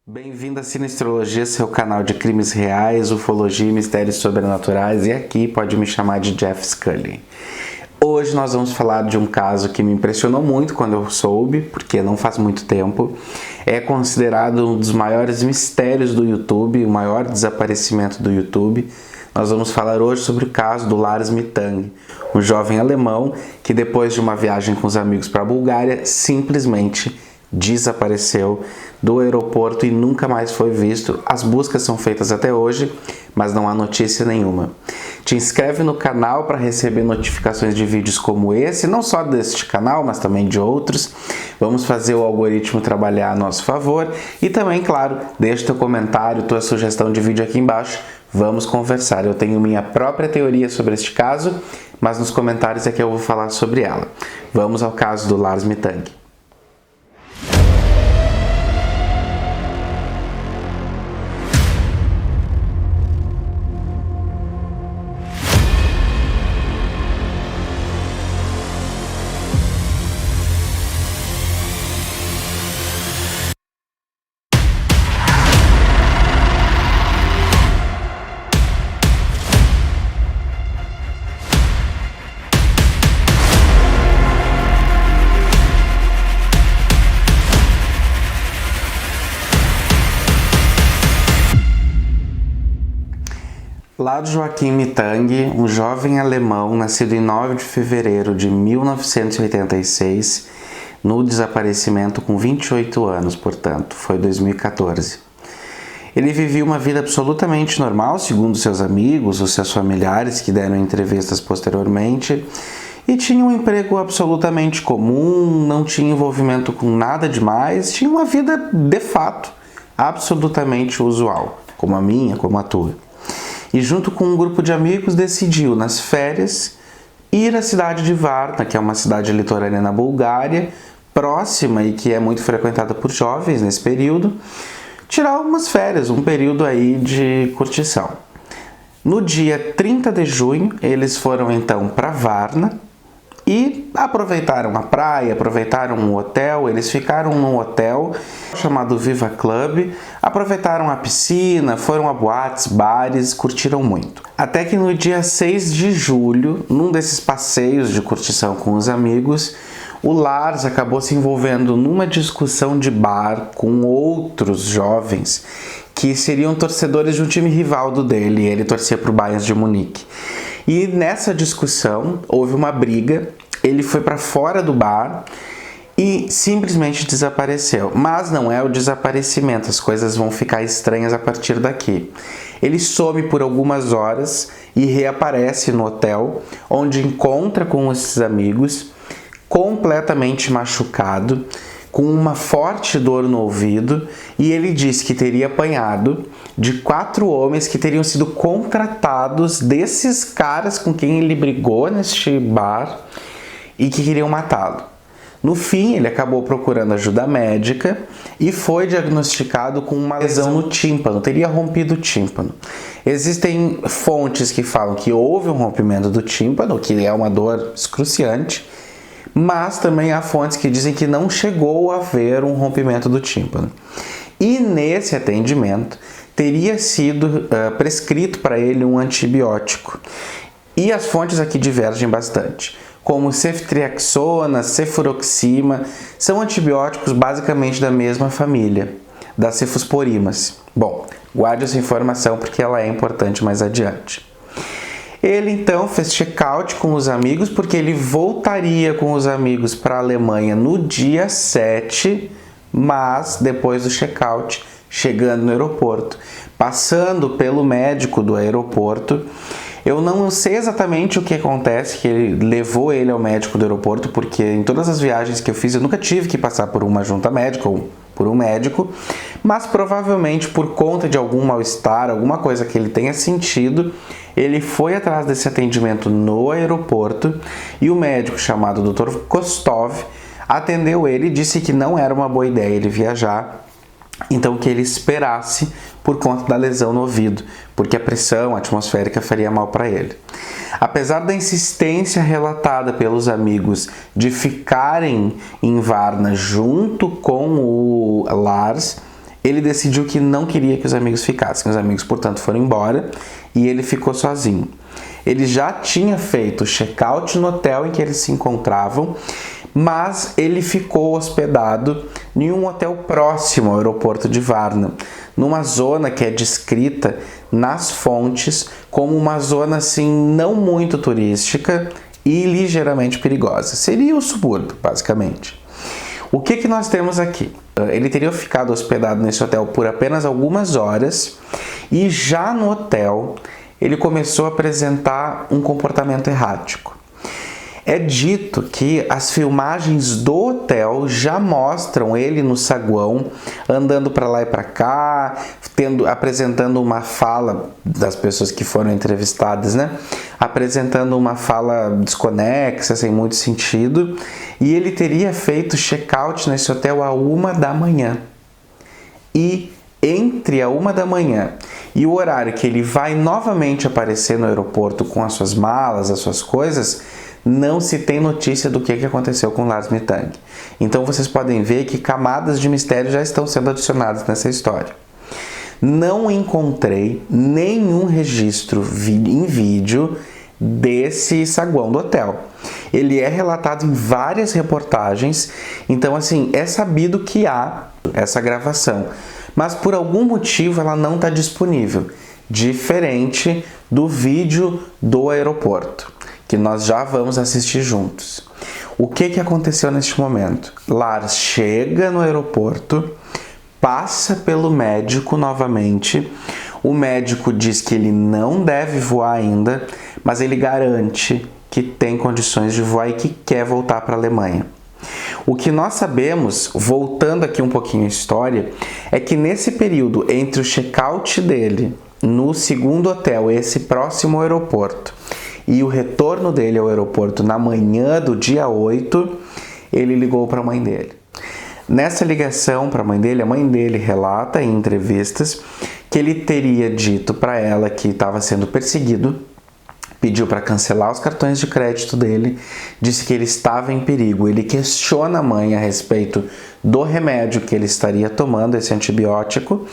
Bem-vindo à Sinistrologia, seu canal de crimes reais, ufologia e mistérios sobrenaturais, e aqui pode me chamar de Jeff Scully. Hoje nós vamos falar de um caso que me impressionou muito quando eu soube, porque não faz muito tempo. É considerado um dos maiores mistérios do YouTube, o maior desaparecimento do YouTube. Nós vamos falar hoje sobre o caso do Lars Mittank, um jovem alemão que depois de uma viagem com os amigos para a Bulgária, simplesmente desapareceu do aeroporto e nunca mais foi visto. As buscas são feitas até hoje, mas não há notícia nenhuma. Te inscreve no canal para receber notificações de vídeos como esse, não só deste canal, mas também de outros. Vamos fazer o algoritmo trabalhar a nosso favor e também, claro, deixa teu comentário, tua sugestão de vídeo aqui embaixo. Vamos conversar. Eu tenho minha própria teoria sobre este caso, mas nos comentários é que eu vou falar sobre ela. Vamos ao caso do Lars Mittank. Lars Joachim Mittank, um jovem alemão nascido em 9 de fevereiro de 1986, no desaparecimento com 28 anos, portanto, foi 2014. Ele vivia uma vida absolutamente normal, segundo seus amigos ou seus familiares que deram entrevistas posteriormente, e tinha um emprego absolutamente comum, não tinha envolvimento com nada demais, tinha uma vida de fato absolutamente usual, como a minha, como a tua. E junto com um grupo de amigos decidiu, nas férias, ir à cidade de Varna, que é uma cidade litorânea na Bulgária, próxima e que é muito frequentada por jovens nesse período, tirar umas férias, um período aí de curtição. No dia 30 de junho, eles foram então para Varna e aproveitaram a praia, aproveitaram um hotel, eles ficaram num hotel chamado Viva Club, aproveitaram a piscina, foram a boates, bares, curtiram muito. Até que no dia 6 de julho, num desses passeios de curtição com os amigos, o Lars acabou se envolvendo numa discussão de bar com outros jovens que seriam torcedores de um time rival do dele, ele torcia para o Bayern de Munique. E nessa discussão houve uma briga, ele foi para fora do bar e simplesmente desapareceu. Mas não é o desaparecimento, as coisas vão ficar estranhas a partir daqui. Ele some por algumas horas e reaparece no hotel, onde encontra com esses amigos, completamente machucado, com uma forte dor no ouvido, e ele diz que teria apanhado de 4 homens que teriam sido contratados desses caras com quem ele brigou neste bar e que queriam matá-lo. No fim, ele acabou procurando ajuda médica e foi diagnosticado com uma lesão no tímpano, teria rompido o tímpano. Existem fontes que falam que houve um rompimento do tímpano, que é uma dor excruciante, mas também há fontes que dizem que não chegou a haver um rompimento do tímpano. E nesse atendimento teria sido prescrito para ele um antibiótico. E as fontes aqui divergem bastante, como ceftriaxona, cefuroxima, são antibióticos basicamente da mesma família, das cefusporimas. Bom, guarde essa informação porque ela é importante mais adiante. Ele então fez check-out com os amigos, porque ele voltaria com os amigos para a Alemanha no dia 7, mas depois do check-out, chegando no aeroporto, passando pelo médico do aeroporto, eu não sei exatamente o que acontece, que ele levou ele ao médico do aeroporto, porque em todas as viagens que eu fiz eu nunca tive que passar por uma junta médica ou por um médico, mas provavelmente por conta de algum mal-estar, alguma coisa que ele tenha sentido, ele foi atrás desse atendimento no aeroporto e o médico chamado Dr. Kostov atendeu ele e disse que não era uma boa ideia ele viajar, então que ele esperasse por conta da lesão no ouvido, porque a pressão atmosférica faria mal para ele. Apesar da insistência relatada pelos amigos de ficarem em Varna junto com o Lars, ele decidiu que não queria que os amigos ficassem. Os amigos, portanto, foram embora e ele ficou sozinho. Ele já tinha feito o check-out no hotel em que eles se encontravam, mas ele ficou hospedado em um hotel próximo ao aeroporto de Varna, numa zona que é descrita nas fontes como uma zona assim não muito turística e ligeiramente perigosa. Seria o subúrbio, basicamente. O que nós temos aqui? Ele teria ficado hospedado nesse hotel por apenas algumas horas e já no hotel ele começou a apresentar um comportamento errático. É dito que as filmagens do hotel já mostram ele no saguão, andando para lá e para cá, apresentando uma fala das pessoas que foram entrevistadas, né? Apresentando uma fala desconexa, sem muito sentido, e ele teria feito check-out nesse hotel à 1 da manhã. E entre a 1 da manhã e o horário que ele vai novamente aparecer no aeroporto com as suas malas, as suas coisas, não se tem notícia do que aconteceu com Lars Mittank. Então vocês podem ver que camadas de mistério já estão sendo adicionadas nessa história. Não encontrei nenhum registro em vídeo desse saguão do hotel. Ele é relatado em várias reportagens, então assim, é sabido que há essa gravação, mas por algum motivo ela não está disponível, diferente do vídeo do aeroporto, que nós já vamos assistir juntos. O que aconteceu neste momento? Lars chega no aeroporto, passa pelo médico novamente. O médico diz que ele não deve voar ainda, mas ele garante que tem condições de voar e que quer voltar para a Alemanha. O que nós sabemos, voltando aqui um pouquinho a história, é que nesse período entre o check-out dele no segundo hotel, esse próximo aeroporto, e o retorno dele ao aeroporto na manhã do dia 8, ele ligou para a mãe dele. Nessa ligação para a mãe dele relata em entrevistas que ele teria dito para ela que estava sendo perseguido, pediu para cancelar os cartões de crédito dele, disse que ele estava em perigo. Ele questiona a mãe a respeito do remédio que ele estaria tomando, esse antibiótico.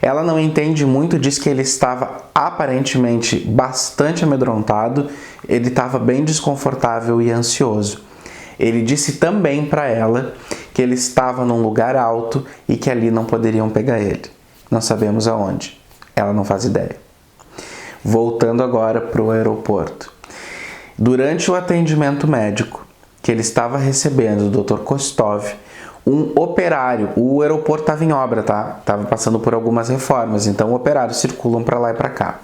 Ela não entende muito, diz que ele estava aparentemente bastante amedrontado, ele estava bem desconfortável e ansioso. Ele disse também para ela que ele estava num lugar alto e que ali não poderiam pegar ele. Não sabemos aonde. Ela não faz ideia. Voltando agora para o aeroporto. Durante o atendimento médico que ele estava recebendo do Dr. Kostov, um operário, o aeroporto estava em obra, tá? Estava passando por algumas reformas, então operários circulam para lá e para cá.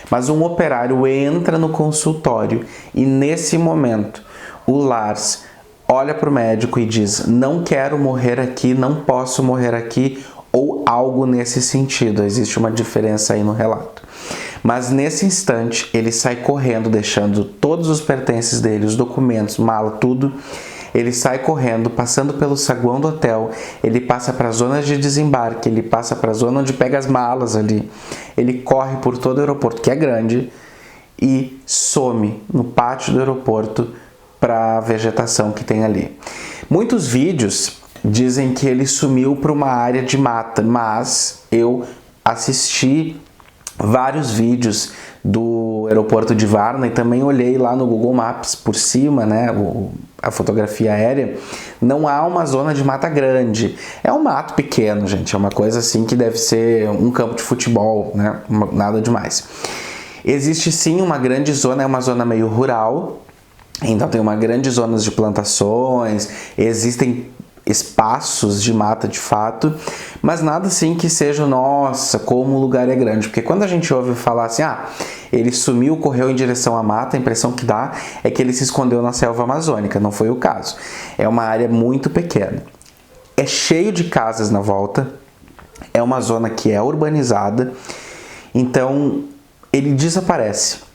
Mas um operário entra no consultório e nesse momento o Lars olha para o médico e diz: não quero morrer aqui, não posso morrer aqui, ou algo nesse sentido. Existe uma diferença aí no relato. Mas nesse instante ele sai correndo, deixando todos os pertences dele, os documentos, mala, tudo. Ele sai correndo, passando pelo saguão do hotel, ele passa para a zona de desembarque, ele passa para a zona onde pega as malas ali. Ele corre por todo o aeroporto, que é grande, e some no pátio do aeroporto para a vegetação que tem ali. Muitos vídeos dizem que ele sumiu para uma área de mata, mas eu assisti vários vídeos do aeroporto de Varna e também olhei lá no Google Maps por cima, né, a fotografia aérea. Não há uma zona de mata grande, é um mato pequeno, gente, é uma coisa assim que deve ser um campo de futebol, né, nada demais. Existe sim uma grande zona, é uma zona meio rural, então tem uma grande zona de plantações, existem espaços de mata de fato, mas nada assim que seja, nossa, como o lugar é grande, porque quando a gente ouve falar assim, ele sumiu, correu em direção à mata, a impressão que dá é que ele se escondeu na selva amazônica, não foi o caso. É uma área muito pequena, é cheio de casas na volta, é uma zona que é urbanizada, então ele desaparece.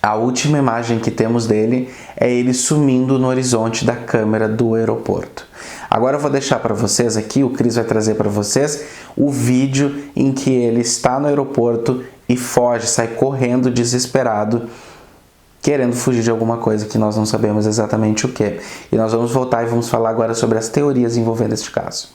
A última imagem que temos dele é ele sumindo no horizonte da câmera do aeroporto. Agora eu vou deixar para vocês aqui, o Cris vai trazer para vocês o vídeo em que ele está no aeroporto e foge, sai correndo desesperado, querendo fugir de alguma coisa que nós não sabemos exatamente o que. E nós vamos voltar e vamos falar agora sobre as teorias envolvendo este caso.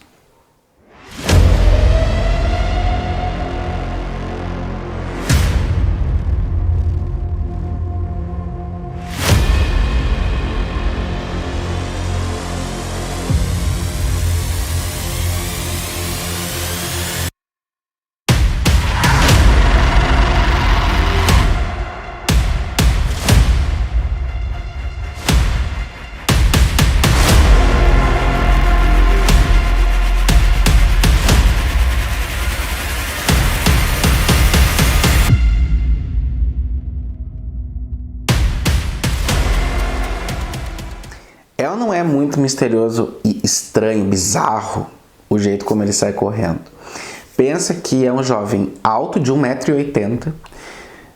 muito misterioso e estranho, bizarro, o jeito como ele sai correndo. Pensa que é um jovem alto de 1,80 m,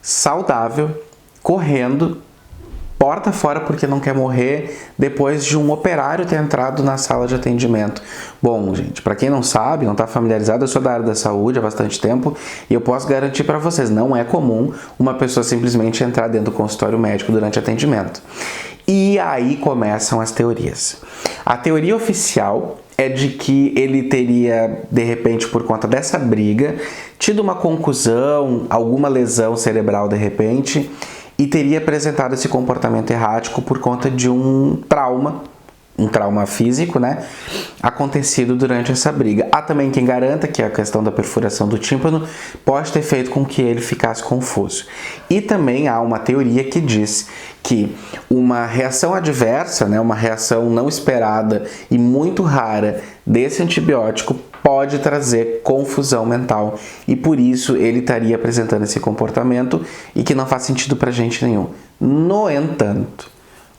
saudável, correndo, porta fora porque não quer morrer, depois de um operário ter entrado na sala de atendimento. Bom, gente, para quem não sabe, não está familiarizado, eu sou da área da saúde há bastante tempo e eu posso garantir para vocês, não é comum uma pessoa simplesmente entrar dentro do consultório médico durante atendimento. E aí começam as teorias. A teoria oficial é de que ele teria, de repente, por conta dessa briga, tido uma concussão, alguma lesão cerebral de repente, e teria apresentado esse comportamento errático por conta de um trauma físico, né, acontecido durante essa briga. Há também quem garanta que a questão da perfuração do tímpano pode ter feito com que ele ficasse confuso. E também há uma teoria que diz que uma reação adversa, né, uma reação não esperada e muito rara desse antibiótico pode trazer confusão mental e por isso ele estaria apresentando esse comportamento e que não faz sentido pra gente nenhum. No entanto,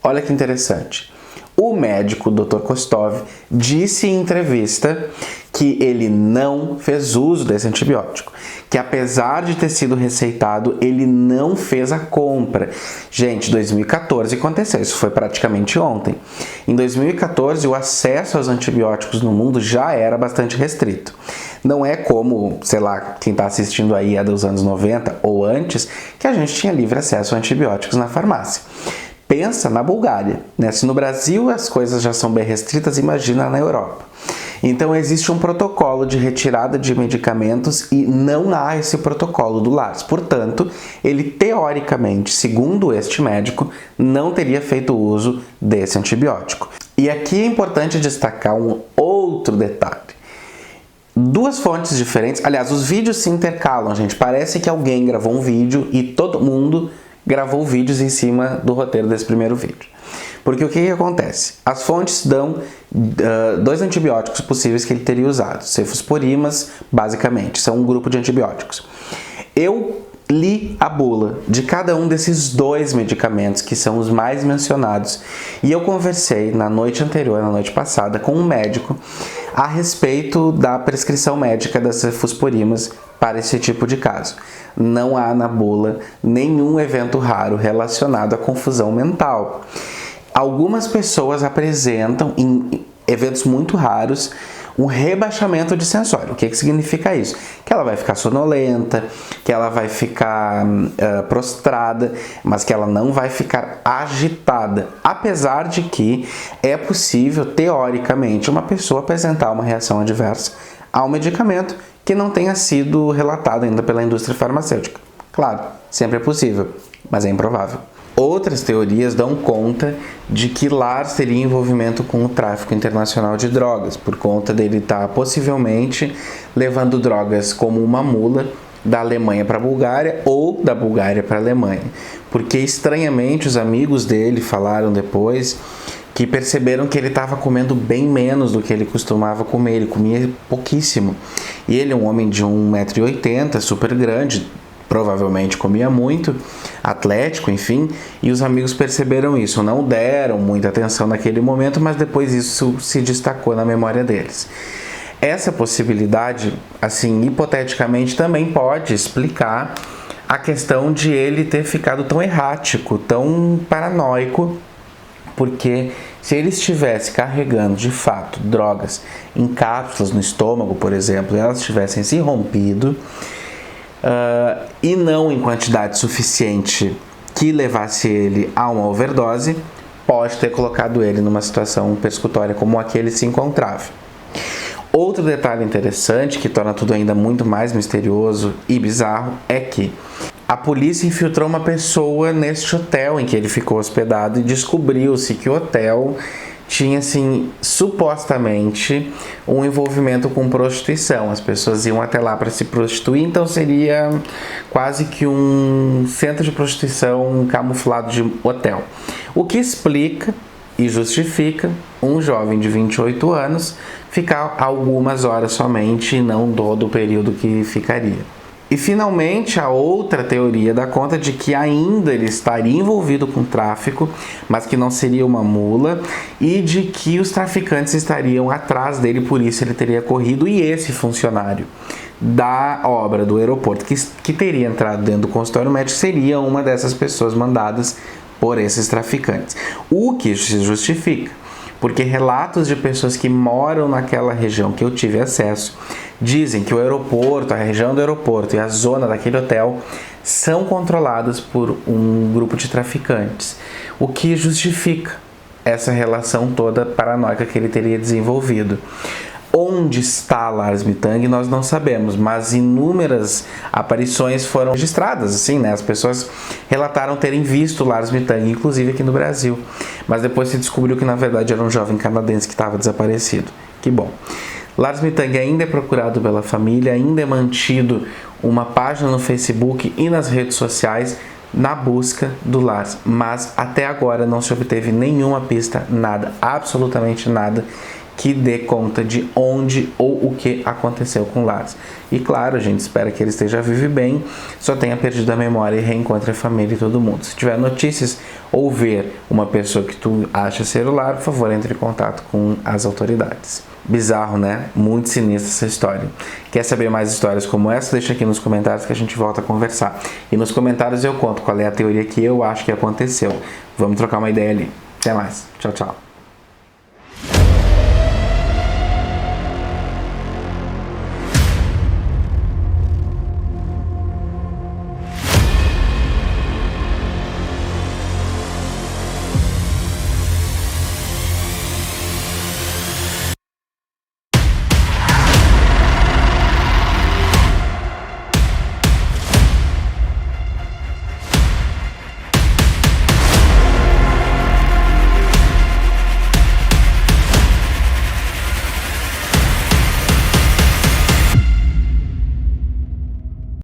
olha que interessante, o médico Dr. Kostov disse em entrevista que ele não fez uso desse antibiótico, que apesar de ter sido receitado, ele não fez a compra. Gente, 2014 aconteceu, isso foi praticamente ontem. Em 2014, o acesso aos antibióticos no mundo já era bastante restrito. Não é como, sei lá, quem está assistindo aí é dos anos 90 ou antes, que a gente tinha livre acesso a antibióticos na farmácia. Pensa na Bulgária, né? Se no Brasil as coisas já são bem restritas, imagina na Europa. Então existe um protocolo de retirada de medicamentos e não há esse protocolo do LARS. Portanto, ele teoricamente, segundo este médico, não teria feito uso desse antibiótico. E aqui é importante destacar um outro detalhe. Duas fontes diferentes, aliás, os vídeos se intercalam, gente. Parece que alguém gravou um vídeo e todo mundo gravou vídeos em cima do roteiro desse primeiro vídeo. Porque o que acontece? As fontes dão dois antibióticos possíveis que ele teria usado. Cefosporimas, basicamente, são um grupo de antibióticos. Eu li a bula de cada um desses dois medicamentos, que são os mais mencionados, e eu conversei na noite anterior, na noite passada, com um médico a respeito da prescrição médica das cefosporimas para esse tipo de caso. Não há na bula nenhum evento raro relacionado à confusão mental. Algumas pessoas apresentam, em eventos muito raros, um rebaixamento de sensório. O que significa isso? Que ela vai ficar sonolenta, que ela vai ficar prostrada, mas que ela não vai ficar agitada. Apesar de que é possível, teoricamente, uma pessoa apresentar uma reação adversa ao medicamento que não tenha sido relatado ainda pela indústria farmacêutica. Claro, sempre é possível, mas é improvável. Outras teorias dão conta de que Lars teria envolvimento com o tráfico internacional de drogas, por conta dele estar possivelmente levando drogas como uma mula da Alemanha para a Bulgária ou da Bulgária para a Alemanha. Porque estranhamente os amigos dele falaram depois que perceberam que ele estava comendo bem menos do que ele costumava comer, ele comia pouquíssimo. E ele é um homem de 1,80 m, super grande, provavelmente comia muito, atlético, enfim, e os amigos perceberam isso, não deram muita atenção naquele momento, mas depois isso se destacou na memória deles. Essa possibilidade, assim, hipoteticamente, também pode explicar a questão de ele ter ficado tão errático, tão paranoico, porque se ele estivesse carregando de fato drogas em cápsulas no estômago, por exemplo, e elas tivessem se rompido, e não em quantidade suficiente que levasse ele a uma overdose, pode ter colocado ele numa situação persecutória como a que ele se encontrava. Outro detalhe interessante, que torna tudo ainda muito mais misterioso e bizarro, é que a polícia infiltrou uma pessoa neste hotel em que ele ficou hospedado e descobriu-se que o hotel tinha, assim, supostamente um envolvimento com prostituição. As pessoas iam até lá para se prostituir, então seria quase que um centro de prostituição camuflado de hotel. O que explica e justifica um jovem de 28 anos ficar algumas horas somente e não todo o período que ficaria. E finalmente a outra teoria dá conta de que ainda ele estaria envolvido com tráfico, mas que não seria uma mula, e de que os traficantes estariam atrás dele, por isso ele teria corrido, e esse funcionário da obra do aeroporto que teria entrado dentro do consultório médico seria uma dessas pessoas mandadas por esses traficantes. O que se justifica, porque relatos de pessoas que moram naquela região que eu tive acesso dizem que o aeroporto, a região do aeroporto e a zona daquele hotel são controladas por um grupo de traficantes, o que justifica essa relação toda paranoica que ele teria desenvolvido. Onde está Lars Mittank nós não sabemos, mas inúmeras aparições foram registradas, assim, né? As pessoas relataram terem visto Lars Mittank, inclusive aqui no Brasil, mas depois se descobriu que na verdade era um jovem canadense que estava desaparecido. Que bom. Lars Mittank ainda é procurado pela família, ainda é mantido uma página no Facebook e nas redes sociais na busca do Lars, mas até agora não se obteve nenhuma pista, nada, absolutamente nada, que dê conta de onde ou o que aconteceu com Lars. E claro, a gente espera que ele esteja vivo e bem, só tenha perdido a memória e reencontre a família e todo mundo. Se tiver notícias ou ver uma pessoa que tu acha ser o Lars, por favor, entre em contato com as autoridades. Bizarro, né? Muito sinistra essa história. Quer saber mais histórias como essa? Deixa aqui nos comentários que a gente volta a conversar. E nos comentários eu conto qual é a teoria que eu acho que aconteceu. Vamos trocar uma ideia ali. Até mais. Tchau, tchau.